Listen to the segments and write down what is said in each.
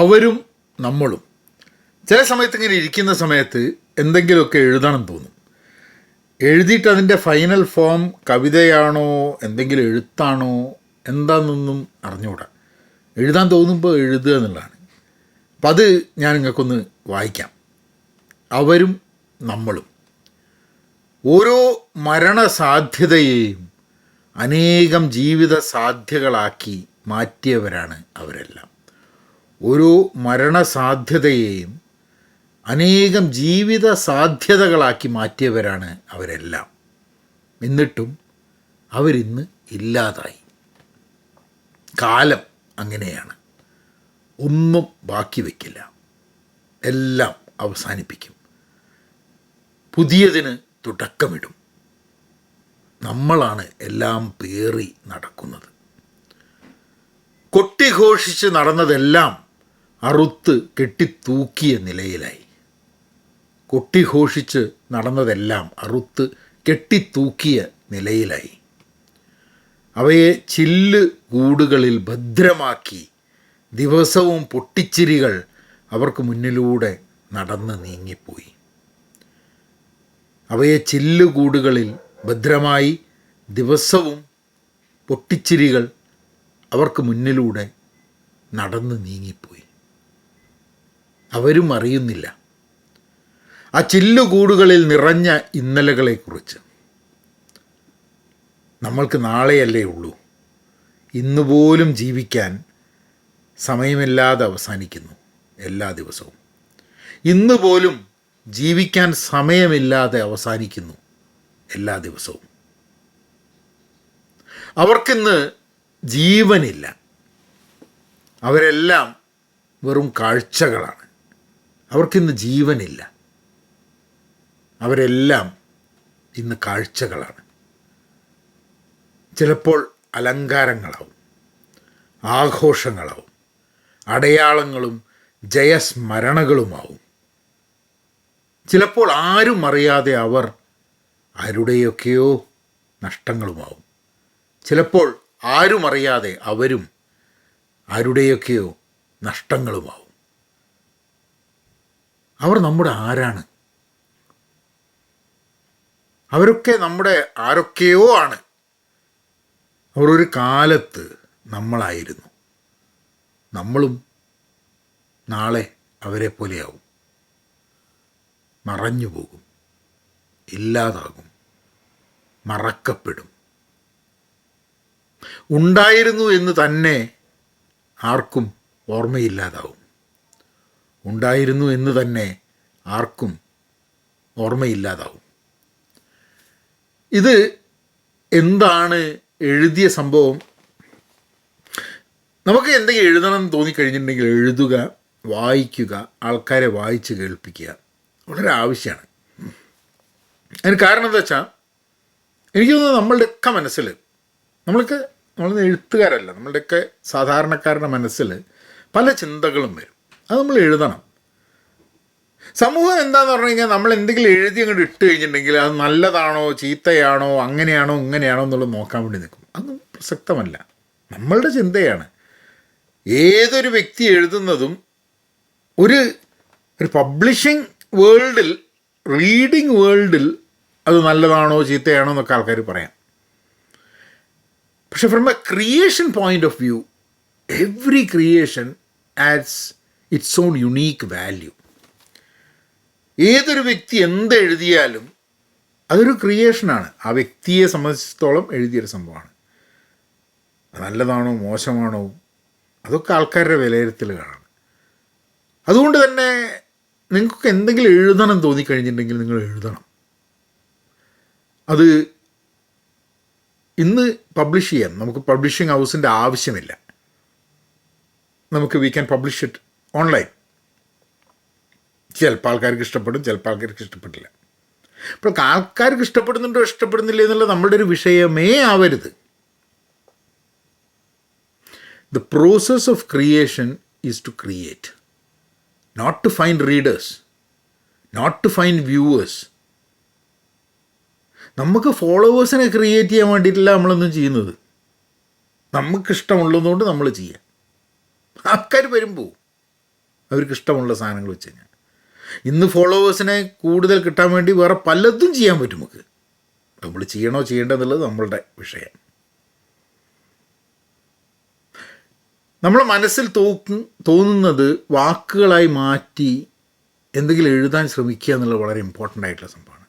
അവരും നമ്മളും. ചില സമയത്ത് ഇങ്ങനെ ഇരിക്കുന്ന സമയത്ത് എന്തെങ്കിലുമൊക്കെ എഴുതണം തോന്നും. എഴുതിയിട്ട് അതിൻ്റെ ഫൈനൽ ഫോം കവിതയാണോ എന്തെങ്കിലും എഴുത്താണോ എന്താണെന്നൊന്നും അറിഞ്ഞുകൂടാ. എഴുതാൻ തോന്നുമ്പോൾ എഴുതുക എന്നുള്ളതാണ്. അപ്പം അത് ഞാൻ നിങ്ങൾക്കൊന്ന് വായിക്കാം. അവരും നമ്മളും. ഓരോ മരണസാധ്യതയെയും അനേകം ജീവിത സാധ്യകളാക്കി മാറ്റിയവരാണ് അവരെല്ലാം. ഓരോ മരണസാധ്യതയെയും അനേകം ജീവിത സാധ്യതകളാക്കി മാറ്റിയവരാണ് അവരെല്ലാം. എന്നിട്ടും അവരിന്ന് ഇല്ലാതായി. കാലം അങ്ങനെയാണ്. ഒന്നും ബാക്കി വയ്ക്കില്ല, എല്ലാം അവസാനിപ്പിക്കും, പുതിയതിന് തുടക്കമിടും. നമ്മളാണ് എല്ലാം പേറി നടക്കുന്നത്. കൊട്ടിഘോഷിച്ച് നടന്നതെല്ലാം അറുത്ത് കെട്ടിത്തൂക്കിയ നിലയിലായി. കൊട്ടിഘോഷിച്ച് നടന്നതെല്ലാം അറുത്ത് കെട്ടിത്തൂക്കിയ നിലയിലായി. അവയെ ചില്ല് കൂടുകളിൽ ഭദ്രമാക്കി ദിവസവും പൊട്ടിച്ചിരികൾ അവർക്ക് മുന്നിലൂടെ നടന്ന് നീങ്ങിപ്പോയി. അവയെ ചില്ലുകൂടുകളിൽ ഭദ്രമായി ദിവസവും പൊട്ടിച്ചിരികൾ അവർക്ക് മുന്നിലൂടെ നടന്ന് നീങ്ങിപ്പോയി. അവരും അറിയുന്നില്ല ആ ചില്ലുകൂടുകളിൽ നിറഞ്ഞ ഇന്നലകളെക്കുറിച്ച്. നമ്മൾക്ക് നാളെയല്ലേ ഉള്ളൂ. ഇന്നുപോലും ജീവിക്കാൻ സമയമില്ലാതെ അവസാനിക്കുന്നു എല്ലാ ദിവസവും. ഇന്നുപോലും ജീവിക്കാൻ സമയമില്ലാതെ അവസാനിക്കുന്നു എല്ലാ ദിവസവും. അവർക്കിന്ന് ജീവനില്ല. അവരെല്ലാം വെറും കാഴ്ചകളാണ്. അവർക്കിന്ന് ജീവനില്ല. അവരെല്ലാം ഇന്ന് കാഴ്ചകളാണ്. ചിലപ്പോൾ അലങ്കാരങ്ങളാവും, ആഘോഷങ്ങളാവും, അടയാളങ്ങളും ജയസ്മരണകളുമാവും. ചിലപ്പോൾ ആരും അറിയാതെ അവർ ആരുടെയൊക്കെയോ നഷ്ടങ്ങളുമാവും. ചിലപ്പോൾ ആരും അറിയാതെ അവരും ആരുടെയൊക്കെയോ നഷ്ടങ്ങളുമാവും. അവർ നമ്മുടെ ആരാണ്? അവരൊക്കെ നമ്മുടെ ആരൊക്കെയോ ആണ്. അവർ ഒരു കാലത്ത് നമ്മളായിരുന്നു. നമ്മളും നാളെ അവരെ പോലെയാവും. മറഞ്ഞു പോകും, ഇല്ലാതാകും, മറക്കപ്പെടും. ഉണ്ടായിരുന്നു എന്ന് തന്നെ ആർക്കും ഓർമ്മയില്ലാതാവും. ഉണ്ടായിരുന്നു എന്ന് തന്നെ ആർക്കും ഓർമ്മയില്ലാതാവും. ഇത് എന്താണ് എഴുതിയ സംഭവം? നമുക്ക് എന്തെങ്കിലും എഴുതണം എന്ന് തോന്നിക്കഴിഞ്ഞിട്ടുണ്ടെങ്കിൽ എഴുതുക, വായിക്കുക, ആൾക്കാരെ വായിച്ച് കേൾപ്പിക്കുക വളരെ ആവശ്യമാണ്. അതിന് കാരണം എന്താ വെച്ചാൽ, എനിക്ക് തോന്നുന്നത് നമ്മളുടെയൊക്കെ മനസ്സിൽ, നമ്മൾ എഴുത്തുകാരല്ല, നമ്മളുടെയൊക്കെ സാധാരണക്കാരുടെ മനസ്സിൽ പല ചിന്തകളും വരും. അത് നമ്മൾ എഴുതണം. സമൂഹം എന്താന്ന് പറഞ്ഞു കഴിഞ്ഞാൽ, നമ്മൾ എന്തെങ്കിലും എഴുതി അങ്ങോട്ട് ഇട്ട് കഴിഞ്ഞിട്ടുണ്ടെങ്കിൽ അത് നല്ലതാണോ ചീത്തയാണോ അങ്ങനെയാണോ ഇങ്ങനെയാണോ എന്നുള്ളത് നോക്കാൻ വേണ്ടി നിൽക്കും. അതൊന്നും പ്രസക്തമല്ല. നമ്മളുടെ ചിന്തയാണ്. ഏതൊരു വ്യക്തി എഴുതുന്നതും ഒരു പബ്ലിഷിംഗ് വേൾഡിൽ, റീഡിങ് വേൾഡിൽ അത് നല്ലതാണോ ചീത്തയാണോ എന്നൊക്കെ ആൾക്കാർ പറയാം. പക്ഷെ from a creation point of view, every creation adds its own unique value. ഏതൊരു വ്യക്തി എന്തെഴുതിയാലും അതൊരു ക്രിയേഷനാണ്. ആ വ്യക്തിയെ സംബന്ധിച്ചിടത്തോളം എഴുതിയൊരു സംഭവമാണ്. നല്ലതാണോ മോശമാണോ അതൊക്കെ ആൾക്കാരുടെ വിലയിരുത്തലുകളാണ്. അതുകൊണ്ട് തന്നെ നിങ്ങൾക്ക് എന്തെങ്കിലും എഴുതണം തോന്നിക്കഴിഞ്ഞിട്ടുണ്ടെങ്കിൽ നിങ്ങൾ എഴുതണം. അത് ഇന്ന് പബ്ലിഷ് ചെയ്യാം. നമുക്ക് പബ്ലിഷിംഗ് ഹൗസിൻ്റെ ആവശ്യമില്ല. നമുക്ക് we can publish it online. ചിലപ്പോൾ ആൾക്കാർക്ക് ഇഷ്ടപ്പെടും, ചിലപ്പോൾ ആൾക്കാർക്ക് ഇഷ്ടപ്പെട്ടില്ല. അപ്പോൾ ആൾക്കാർക്ക് ഇഷ്ടപ്പെടുന്നുണ്ടോ ഇഷ്ടപ്പെടുന്നില്ല എന്നുള്ള നമ്മളുടെ ഒരു വിഷയമേ ആവരുത്. The process of creation is to create, not to find readers, not to find viewers. നമുക്ക് ഫോളോവേഴ്സിനെ ക്രിയേറ്റ് ചെയ്യാൻ വേണ്ടിയിട്ടില്ല നമ്മളൊന്നും ചെയ്യുന്നത്. നമുക്കിഷ്ടമുള്ളതുകൊണ്ട് നമ്മൾ ചെയ്യാം. ആൾക്കാർ വരുമ്പോൾ അവർക്ക് ഇഷ്ടമുള്ള സാധനങ്ങൾ വെച്ച് കഴിഞ്ഞാൽ. ഇന്ന് ഫോളോവേഴ്സിനെ കൂടുതൽ കിട്ടാൻ വേണ്ടി വേറെ പലതും ചെയ്യാൻ പറ്റും നമുക്ക്. നമ്മൾ ചെയ്യണോ ചെയ്യേണ്ടതെന്നുള്ളത് നമ്മളുടെ വിഷയം. നമ്മളെ മനസ്സിൽ തോന്നുന്നത് വാക്കുകളായി മാറ്റി എന്തെങ്കിലും എഴുതാൻ ശ്രമിക്കുക എന്നുള്ളത് വളരെ ഇമ്പോർട്ടൻ്റ് ആയിട്ടുള്ള സംഭവമാണ്.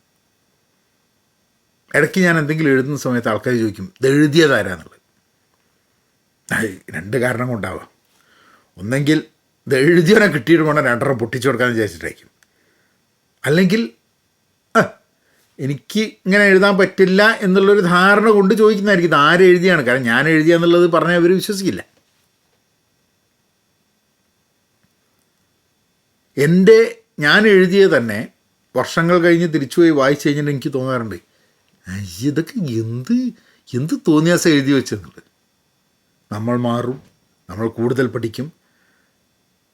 ഇടയ്ക്ക് ഞാൻ എന്തെങ്കിലും എഴുതുന്ന സമയത്ത് ആൾക്കാർ ചോദിക്കും ഇത് എഴുതിയതാരാന്നുള്ളത്. രണ്ട് കാരണം കൊണ്ടാവാം. ഒന്നെങ്കിൽ ഇത് എഴുതിയവനെ കിട്ടിയിട്ട് വേണം രണ്ടെണ്ണം പൊട്ടിച്ചു കൊടുക്കാമെന്ന് വിചാരിച്ചിട്ടായിരിക്കും. അല്ലെങ്കിൽ എനിക്ക് ഇങ്ങനെ എഴുതാൻ പറ്റില്ല എന്നുള്ളൊരു ധാരണ കൊണ്ട് ചോദിക്കുന്നതായിരിക്കും ഇത് ആരെഴുതിയാണ്. കാരണം ഞാൻ എഴുതിയ എന്നുള്ളത് പറഞ്ഞാൽ അവർ വിശ്വസിക്കില്ല. ഞാൻ എഴുതിയത് തന്നെ വർഷങ്ങൾ കഴിഞ്ഞ് തിരിച്ചു പോയി വായിച്ചു കഴിഞ്ഞിട്ട് എനിക്ക് തോന്നാറുണ്ട് ഇതൊക്കെ എന്ത് തോന്നിയാസം എഴുതി വെച്ചെന്നുള്ളത്. നമ്മൾ മാറും, നമ്മൾ കൂടുതൽ പഠിക്കും,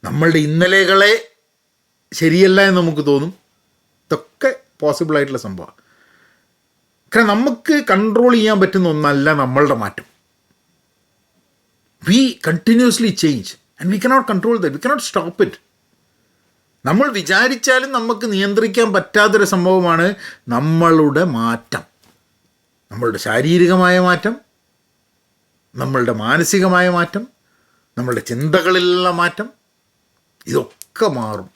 നമ്മളുടെ ഇന്നലെകളെ ശരിയല്ല എന്ന് നമുക്ക് തോന്നും. ഇതൊക്കെ പോസിബിളായിട്ടുള്ള സംഭവമാണ്. കാരണം നമുക്ക് കൺട്രോൾ ചെയ്യാൻ പറ്റുന്ന ഒന്നല്ല നമ്മളുടെ മാറ്റം. We continuously change and we cannot control that, we cannot stop it. നമ്മൾ വിചാരിച്ചാലും നമുക്ക് നിയന്ത്രിക്കാൻ പറ്റാത്തൊരു സംഭവമാണ് നമ്മളുടെ മാറ്റം. നമ്മളുടെ ശാരീരികമായ മാറ്റം, നമ്മളുടെ മാനസികമായ മാറ്റം, നമ്മളുടെ ചിന്തകളിലുള്ള മാറ്റം, ഇതൊക്കെ മാറും.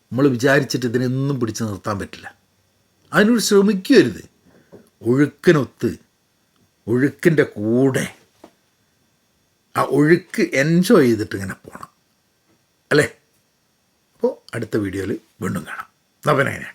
നമ്മൾ വിചാരിച്ചിട്ട് ഇതിനൊന്നും പിടിച്ചു നിർത്താൻ പറ്റില്ല. അതിനൊരു ശ്രമിക്കരുത്. ഒഴുക്കിനൊത്ത്, ഒഴുക്കിൻ്റെ കൂടെ ആ ഒഴുക്ക് എൻജോയ് ചെയ്തിട്ട് ഇങ്ങനെ പോകണം അല്ലേ? അപ്പോൾ അടുത്ത വീഡിയോയിൽ വീണ്ടും കാണാം. നവനേന.